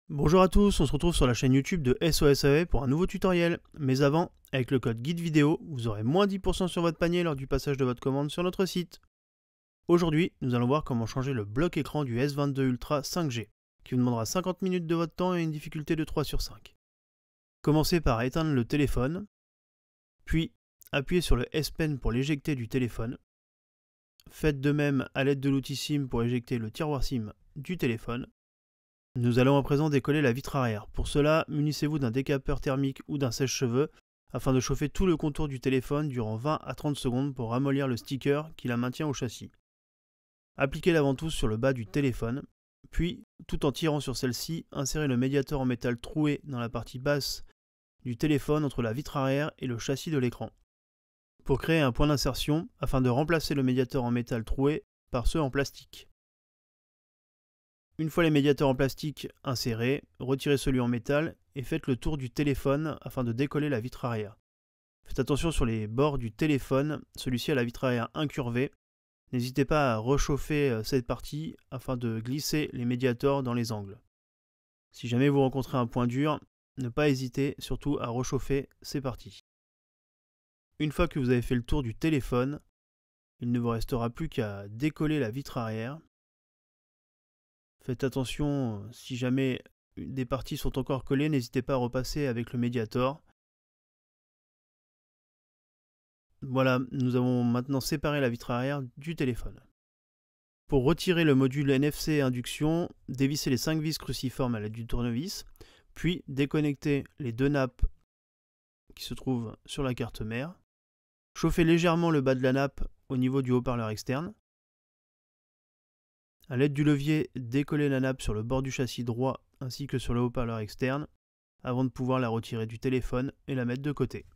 Bonjour à tous, on se retrouve sur la chaîne YouTube de SOSAV pour un nouveau tutoriel. Mais avant, avec le code guide vidéo, vous aurez moins 10% sur votre panier lors du passage de votre commande sur notre site. Aujourd'hui, nous allons voir comment changer le bloc écran du S22 Ultra 5G, qui vous demandera 50 minutes de votre temps et une difficulté de 3 sur 5. Commencez par éteindre le téléphone, puis appuyez sur le S Pen pour l'éjecter du téléphone. Faites de même à l'aide de l'outil SIM pour éjecter le tiroir SIM du téléphone. Nous allons à présent décoller la vitre arrière. Pour cela, munissez-vous d'un décapeur thermique ou d'un sèche-cheveux afin de chauffer tout le contour du téléphone durant 20 à 30 secondes pour ramollir le sticker qui la maintient au châssis. Appliquez la ventouse sur le bas du téléphone, puis, tout en tirant sur celle-ci, insérez le médiateur en métal troué dans la partie basse du téléphone entre la vitre arrière et le châssis de l'écran, pour créer un point d'insertion afin de remplacer le médiateur en métal troué par ceux en plastique. Une fois les médiateurs en plastique insérés, retirez celui en métal et faites le tour du téléphone afin de décoller la vitre arrière. Faites attention sur les bords du téléphone, celui-ci a la vitre arrière incurvée. N'hésitez pas à rechauffer cette partie afin de glisser les médiateurs dans les angles. Si jamais vous rencontrez un point dur, ne pas hésiter surtout à rechauffer ces parties. Une fois que vous avez fait le tour du téléphone, il ne vous restera plus qu'à décoller la vitre arrière. Faites attention, si jamais des parties sont encore collées, n'hésitez pas à repasser avec le Mediator. Voilà, nous avons maintenant séparé la vitre arrière du téléphone. Pour retirer le module NFC induction, dévissez les 5 vis cruciformes à l'aide du tournevis, puis déconnectez les 2 nappes qui se trouvent sur la carte mère. Chauffez légèrement le bas de la nappe au niveau du haut-parleur externe. A l'aide du levier, décollez la nappe sur le bord du châssis droit ainsi que sur le haut-parleur externe avant de pouvoir la retirer du téléphone et la mettre de côté.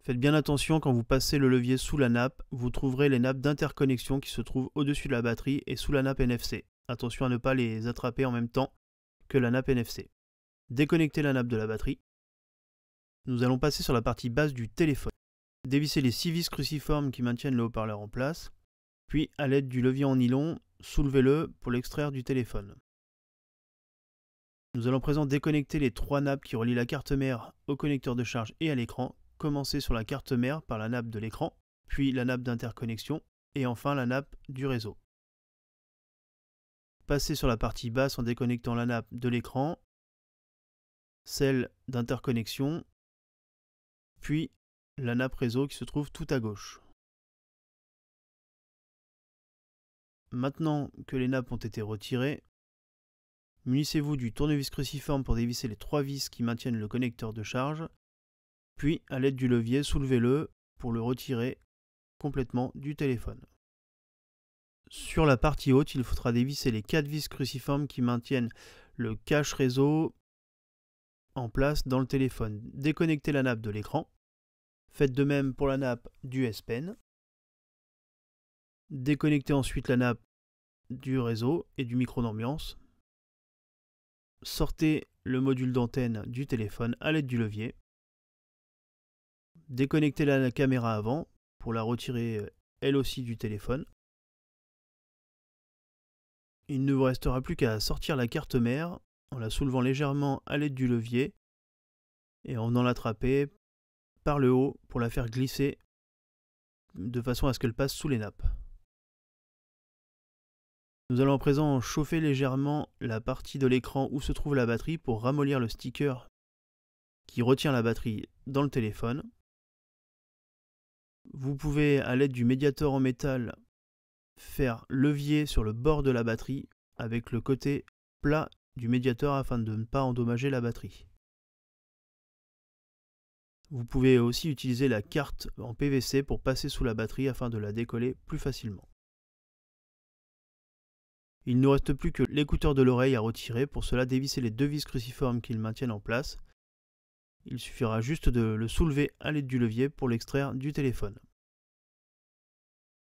Faites bien attention quand vous passez le levier sous la nappe, vous trouverez les nappes d'interconnexion qui se trouvent au-dessus de la batterie et sous la nappe NFC. Attention à ne pas les attraper en même temps que la nappe NFC. Déconnectez la nappe de la batterie. Nous allons passer sur la partie basse du téléphone. Dévissez les 6 vis cruciformes qui maintiennent le haut-parleur en place, puis à l'aide du levier en nylon, soulevez-le pour l'extraire du téléphone. Nous allons à présent déconnecter les 3 nappes qui relient la carte mère au connecteur de charge et à l'écran. Commencez sur la carte mère par la nappe de l'écran, puis la nappe d'interconnexion et enfin la nappe du réseau. Passez sur la partie basse en déconnectant la nappe de l'écran, celle d'interconnexion, puis la nappe réseau qui se trouve tout à gauche. Maintenant que les nappes ont été retirées, munissez-vous du tournevis cruciforme pour dévisser les 3 vis qui maintiennent le connecteur de charge, puis à l'aide du levier, soulevez-le pour le retirer complètement du téléphone. Sur la partie haute, il faudra dévisser les 4 vis cruciformes qui maintiennent le cache réseau en place dans le téléphone. Déconnectez la nappe de l'écran. Faites de même pour la nappe du S Pen. Déconnectez ensuite la nappe du réseau et du micro d'ambiance. Sortez le module d'antenne du téléphone à l'aide du levier. Déconnectez la caméra avant pour la retirer elle aussi du téléphone. Il ne vous restera plus qu'à sortir la carte mère en la soulevant légèrement à l'aide du levier et en venant l'attraper par le haut pour la faire glisser de façon à ce qu'elle passe sous les nappes. Nous allons à présent chauffer légèrement la partie de l'écran où se trouve la batterie pour ramollir le sticker qui retient la batterie dans le téléphone. Vous pouvez, à l'aide du médiateur en métal, faire levier sur le bord de la batterie avec le côté plat du médiateur afin de ne pas endommager la batterie. Vous pouvez aussi utiliser la carte en PVC pour passer sous la batterie afin de la décoller plus facilement. Il ne reste plus que l'écouteur de l'oreille à retirer, pour cela dévissez les 2 vis cruciformes qui le maintiennent en place. Il suffira juste de le soulever à l'aide du levier pour l'extraire du téléphone.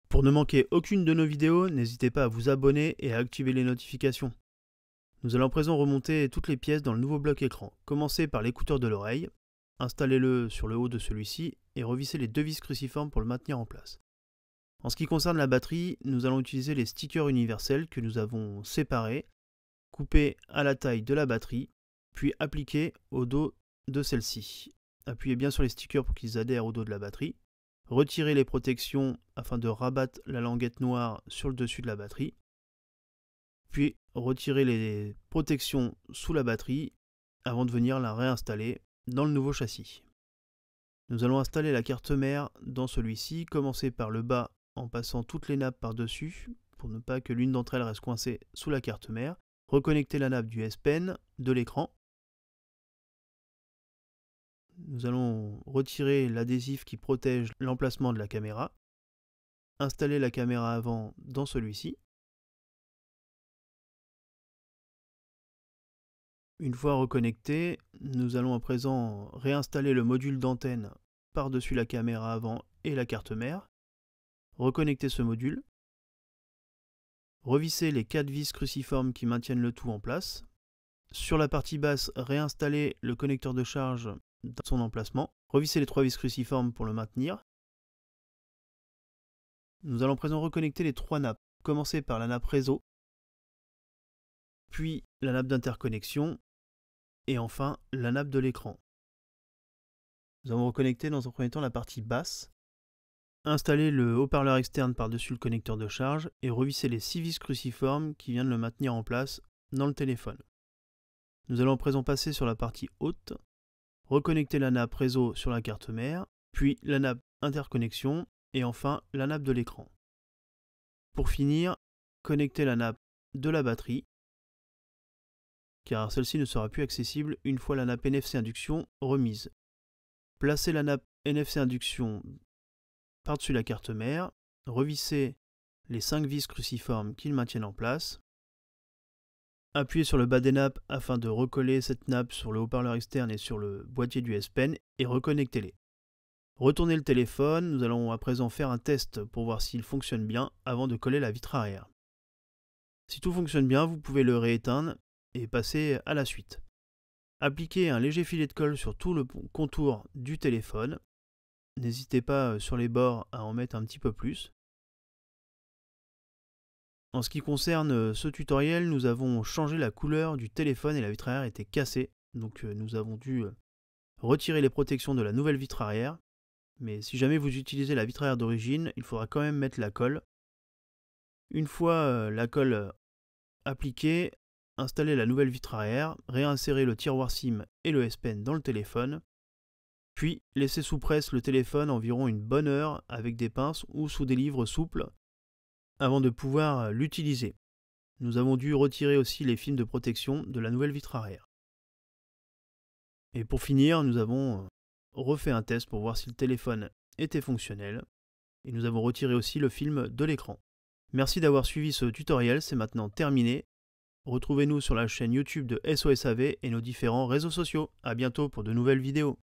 Pour ne manquer aucune de nos vidéos, n'hésitez pas à vous abonner et à activer les notifications. Nous allons à présent remonter toutes les pièces dans le nouveau bloc écran. Commencez par l'écouteur de l'oreille, installez-le sur le haut de celui-ci et revissez les 2 vis cruciformes pour le maintenir en place. En ce qui concerne la batterie, nous allons utiliser les stickers universels que nous avons séparés coupez à la taille de la batterie, puis appliquez au dos de celle-ci. Appuyez bien sur les stickers pour qu'ils adhèrent au dos de la batterie. Retirez les protections afin de rabattre la languette noire sur le dessus de la batterie. Puis retirez les protections sous la batterie avant de venir la réinstaller dans le nouveau châssis. Nous allons installer la carte mère dans celui-ci, commencer par le bas en passant toutes les nappes par-dessus pour ne pas que l'une d'entre elles reste coincée sous la carte mère. Reconnecter la nappe du S Pen de l'écran. Nous allons retirer l'adhésif qui protège l'emplacement de la caméra. Installer la caméra avant dans celui-ci. Une fois reconnecté, nous allons à présent réinstaller le module d'antenne par-dessus la caméra avant et la carte mère. Reconnecter ce module. Revisser les 4 vis cruciformes qui maintiennent le tout en place. Sur la partie basse, réinstaller le connecteur de charge dans son emplacement. Revisser les 3 vis cruciformes pour le maintenir. Nous allons à présent reconnecter les 3 nappes. Commencer par la nappe réseau, puis la nappe d'interconnexion, et enfin la nappe de l'écran. Nous allons reconnecter dans un premier temps la partie basse. Installer le haut-parleur externe par-dessus le connecteur de charge et revisser les 6 vis cruciformes qui viennent le maintenir en place dans le téléphone. Nous allons à présent passer sur la partie haute, reconnecter la nappe réseau sur la carte mère, puis la nappe interconnexion et enfin la nappe de l'écran. Pour finir, connecter la nappe de la batterie, car celle-ci ne sera plus accessible une fois la nappe NFC induction remise. Placez la nappe NFC induction par-dessus la carte mère, revissez les 5 vis cruciformes qui le maintiennent en place. Appuyez sur le bas des nappes afin de recoller cette nappe sur le haut-parleur externe et sur le boîtier du S Pen et reconnectez-les. Retournez le téléphone, nous allons à présent faire un test pour voir s'il fonctionne bien avant de coller la vitre arrière. Si tout fonctionne bien, vous pouvez le rééteindre et passer à la suite. Appliquez un léger filet de colle sur tout le contour du téléphone. N'hésitez pas sur les bords à en mettre un petit peu plus. En ce qui concerne ce tutoriel, nous avons changé la couleur du téléphone et la vitre arrière était cassée. Donc nous avons dû retirer les protections de la nouvelle vitre arrière. Mais si jamais vous utilisez la vitre arrière d'origine, il faudra quand même mettre la colle. Une fois la colle appliquée, installez la nouvelle vitre arrière, réinsérez le tiroir SIM et le S Pen dans le téléphone. Puis, laissez sous presse le téléphone environ une bonne heure avec des pinces ou sous des livres souples avant de pouvoir l'utiliser. Nous avons dû retirer aussi les films de protection de la nouvelle vitre arrière. Et pour finir, nous avons refait un test pour voir si le téléphone était fonctionnel et nous avons retiré aussi le film de l'écran. Merci d'avoir suivi ce tutoriel, c'est maintenant terminé. Retrouvez-nous sur la chaîne YouTube de SOSAV et nos différents réseaux sociaux. A bientôt pour de nouvelles vidéos.